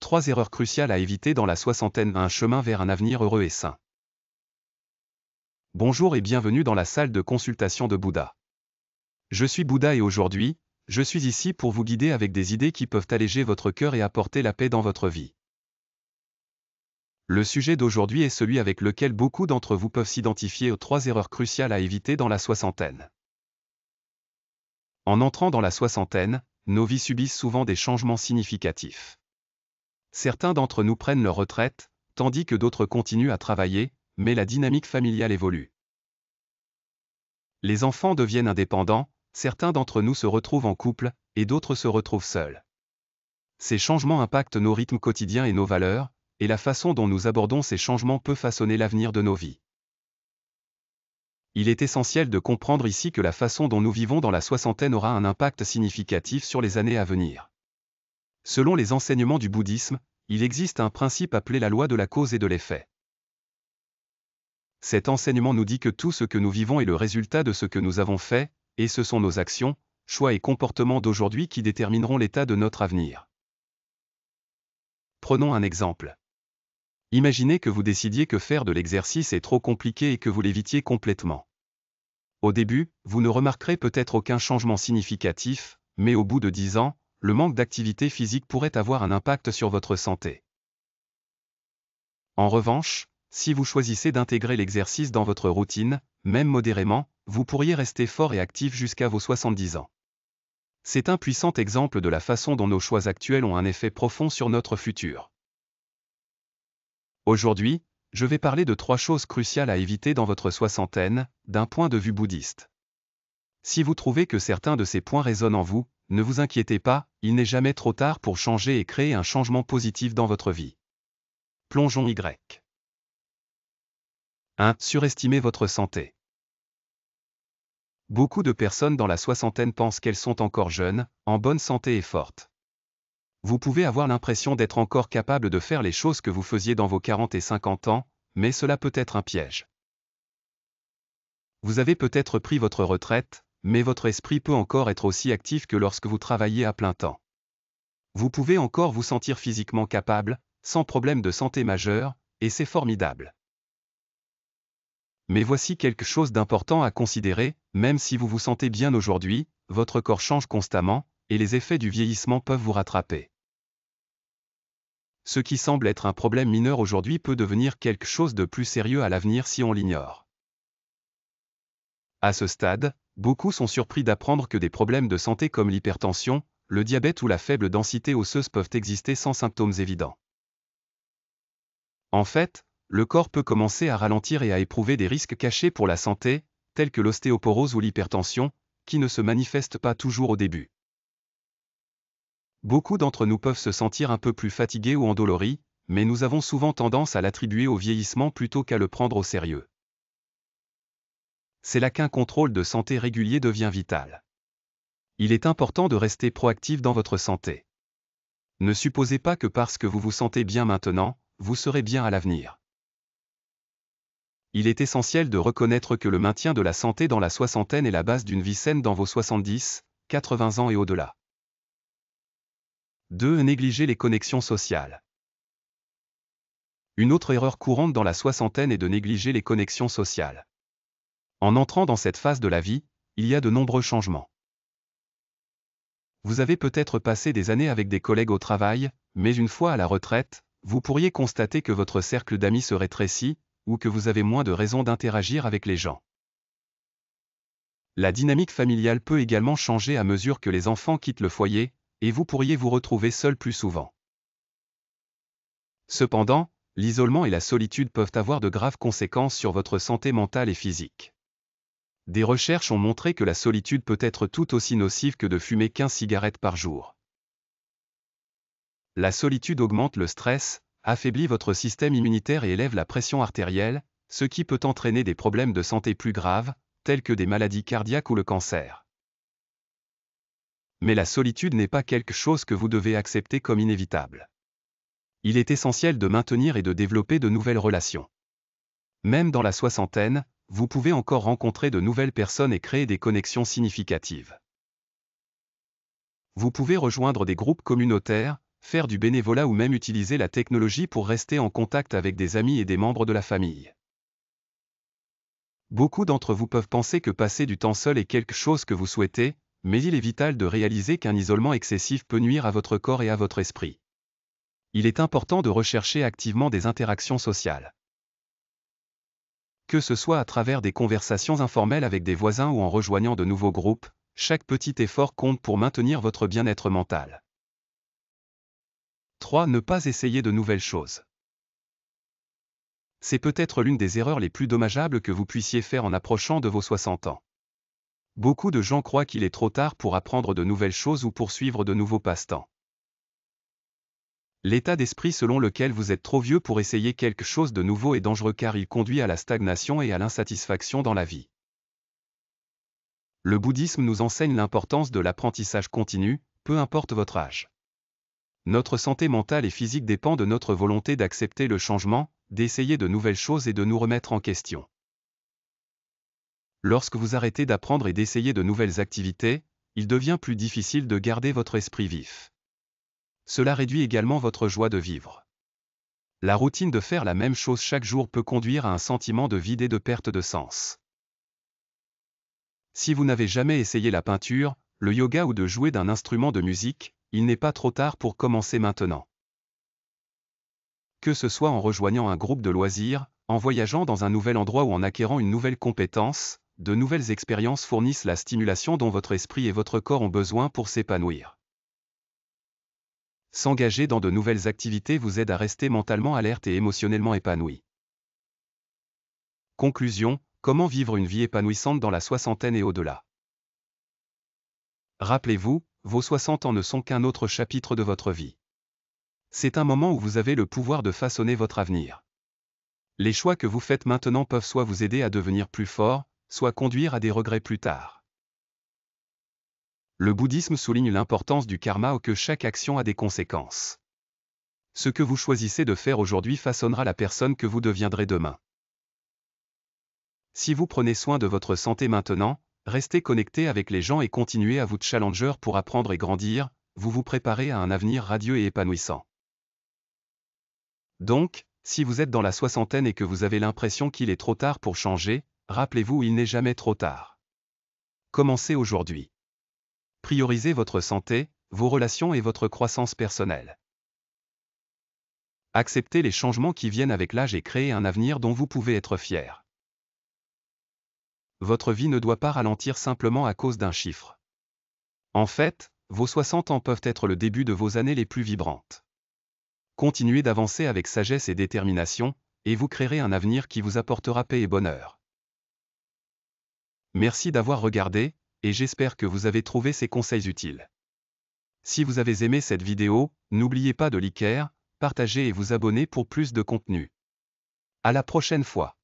3 erreurs cruciales à éviter dans la soixantaine, un chemin vers un avenir heureux et sain. Bonjour et bienvenue dans la salle de consultation de Bouddha. Je suis Bouddha et aujourd'hui, je suis ici pour vous guider avec des idées qui peuvent alléger votre cœur et apporter la paix dans votre vie. Le sujet d'aujourd'hui est celui avec lequel beaucoup d'entre vous peuvent s'identifier aux 3 erreurs cruciales à éviter dans la soixantaine. En entrant dans la soixantaine, nos vies subissent souvent des changements significatifs. Certains d'entre nous prennent leur retraite, tandis que d'autres continuent à travailler, mais la dynamique familiale évolue. Les enfants deviennent indépendants, certains d'entre nous se retrouvent en couple, et d'autres se retrouvent seuls. Ces changements impactent nos rythmes quotidiens et nos valeurs, et la façon dont nous abordons ces changements peut façonner l'avenir de nos vies. Il est essentiel de comprendre ici que la façon dont nous vivons dans la soixantaine aura un impact significatif sur les années à venir. Selon les enseignements du bouddhisme, il existe un principe appelé la loi de la cause et de l'effet. Cet enseignement nous dit que tout ce que nous vivons est le résultat de ce que nous avons fait, et ce sont nos actions, choix et comportements d'aujourd'hui qui détermineront l'état de notre avenir. Prenons un exemple. Imaginez que vous décidiez que faire de l'exercice est trop compliqué et que vous l'évitiez complètement. Au début, vous ne remarquerez peut-être aucun changement significatif, mais au bout de 10 ans, le manque d'activité physique pourrait avoir un impact sur votre santé. En revanche, si vous choisissez d'intégrer l'exercice dans votre routine, même modérément, vous pourriez rester fort et actif jusqu'à vos 70 ans. C'est un puissant exemple de la façon dont nos choix actuels ont un effet profond sur notre futur. Aujourd'hui, je vais parler de 3 choses cruciales à éviter dans votre soixantaine, d'un point de vue bouddhiste. Si vous trouvez que certains de ces points résonnent en vous, ne vous inquiétez pas, il n'est jamais trop tard pour changer et créer un changement positif dans votre vie. Plongeons Y. 1. Surestimez votre santé. Beaucoup de personnes dans la soixantaine pensent qu'elles sont encore jeunes, en bonne santé et fortes. Vous pouvez avoir l'impression d'être encore capable de faire les choses que vous faisiez dans vos 40 et 50 ans, mais cela peut être un piège. Vous avez peut-être pris votre retraite, mais votre esprit peut encore être aussi actif que lorsque vous travailliez à plein temps. Vous pouvez encore vous sentir physiquement capable, sans problème de santé majeur, et c'est formidable. Mais voici quelque chose d'important à considérer, même si vous vous sentez bien aujourd'hui, votre corps change constamment, et les effets du vieillissement peuvent vous rattraper. Ce qui semble être un problème mineur aujourd'hui peut devenir quelque chose de plus sérieux à l'avenir si on l'ignore. À ce stade, beaucoup sont surpris d'apprendre que des problèmes de santé comme l'hypertension, le diabète ou la faible densité osseuse peuvent exister sans symptômes évidents. En fait, le corps peut commencer à ralentir et à éprouver des risques cachés pour la santé, tels que l'ostéoporose ou l'hypertension, qui ne se manifestent pas toujours au début. Beaucoup d'entre nous peuvent se sentir un peu plus fatigués ou endoloris, mais nous avons souvent tendance à l'attribuer au vieillissement plutôt qu'à le prendre au sérieux. C'est là qu'un contrôle de santé régulier devient vital. Il est important de rester proactif dans votre santé. Ne supposez pas que parce que vous vous sentez bien maintenant, vous serez bien à l'avenir. Il est essentiel de reconnaître que le maintien de la santé dans la soixantaine est la base d'une vie saine dans vos 70, 80 ans et au-delà. 2. Négliger les connexions sociales. Une autre erreur courante dans la soixantaine est de négliger les connexions sociales. En entrant dans cette phase de la vie, il y a de nombreux changements. Vous avez peut-être passé des années avec des collègues au travail, mais une fois à la retraite, vous pourriez constater que votre cercle d'amis se rétrécit, ou que vous avez moins de raisons d'interagir avec les gens. La dynamique familiale peut également changer à mesure que les enfants quittent le foyer, et vous pourriez vous retrouver seul plus souvent. Cependant, l'isolement et la solitude peuvent avoir de graves conséquences sur votre santé mentale et physique. Des recherches ont montré que la solitude peut être tout aussi nocive que de fumer 15 cigarettes par jour. La solitude augmente le stress, affaiblit votre système immunitaire et élève la pression artérielle, ce qui peut entraîner des problèmes de santé plus graves, tels que des maladies cardiaques ou le cancer. Mais la solitude n'est pas quelque chose que vous devez accepter comme inévitable. Il est essentiel de maintenir et de développer de nouvelles relations. Même dans la soixantaine, vous pouvez encore rencontrer de nouvelles personnes et créer des connexions significatives. Vous pouvez rejoindre des groupes communautaires, faire du bénévolat ou même utiliser la technologie pour rester en contact avec des amis et des membres de la famille. Beaucoup d'entre vous peuvent penser que passer du temps seul est quelque chose que vous souhaitez, mais il est vital de réaliser qu'un isolement excessif peut nuire à votre corps et à votre esprit. Il est important de rechercher activement des interactions sociales. Que ce soit à travers des conversations informelles avec des voisins ou en rejoignant de nouveaux groupes, chaque petit effort compte pour maintenir votre bien-être mental. 3. Ne pas essayer de nouvelles choses. C'est peut-être l'une des erreurs les plus dommageables que vous puissiez faire en approchant de vos 60 ans. Beaucoup de gens croient qu'il est trop tard pour apprendre de nouvelles choses ou poursuivre de nouveaux passe-temps. L'état d'esprit selon lequel vous êtes trop vieux pour essayer quelque chose de nouveau est dangereux car il conduit à la stagnation et à l'insatisfaction dans la vie. Le bouddhisme nous enseigne l'importance de l'apprentissage continu, peu importe votre âge. Notre santé mentale et physique dépend de notre volonté d'accepter le changement, d'essayer de nouvelles choses et de nous remettre en question. Lorsque vous arrêtez d'apprendre et d'essayer de nouvelles activités, il devient plus difficile de garder votre esprit vif. Cela réduit également votre joie de vivre. La routine de faire la même chose chaque jour peut conduire à un sentiment de vide et de perte de sens. Si vous n'avez jamais essayé la peinture, le yoga ou de jouer d'un instrument de musique, il n'est pas trop tard pour commencer maintenant. Que ce soit en rejoignant un groupe de loisirs, en voyageant dans un nouvel endroit ou en acquérant une nouvelle compétence, de nouvelles expériences fournissent la stimulation dont votre esprit et votre corps ont besoin pour s'épanouir. S'engager dans de nouvelles activités vous aide à rester mentalement alerte et émotionnellement épanoui. Conclusion, comment vivre une vie épanouissante dans la soixantaine et au-delà? Rappelez-vous, vos 60 ans ne sont qu'un autre chapitre de votre vie. C'est un moment où vous avez le pouvoir de façonner votre avenir. Les choix que vous faites maintenant peuvent soit vous aider à devenir plus fort, soit conduire à des regrets plus tard. Le bouddhisme souligne l'importance du karma ou que chaque action a des conséquences. Ce que vous choisissez de faire aujourd'hui façonnera la personne que vous deviendrez demain. Si vous prenez soin de votre santé maintenant, restez connecté avec les gens et continuez à vous challenger pour apprendre et grandir, vous vous préparez à un avenir radieux et épanouissant. Donc, si vous êtes dans la soixantaine et que vous avez l'impression qu'il est trop tard pour changer, rappelez-vous, il n'est jamais trop tard. Commencez aujourd'hui. Priorisez votre santé, vos relations et votre croissance personnelle. Acceptez les changements qui viennent avec l'âge et créez un avenir dont vous pouvez être fier. Votre vie ne doit pas ralentir simplement à cause d'un chiffre. En fait, vos 60 ans peuvent être le début de vos années les plus vibrantes. Continuez d'avancer avec sagesse et détermination, et vous créerez un avenir qui vous apportera paix et bonheur. Merci d'avoir regardé, et j'espère que vous avez trouvé ces conseils utiles. Si vous avez aimé cette vidéo, n'oubliez pas de liker, partager et vous abonner pour plus de contenu. À la prochaine fois.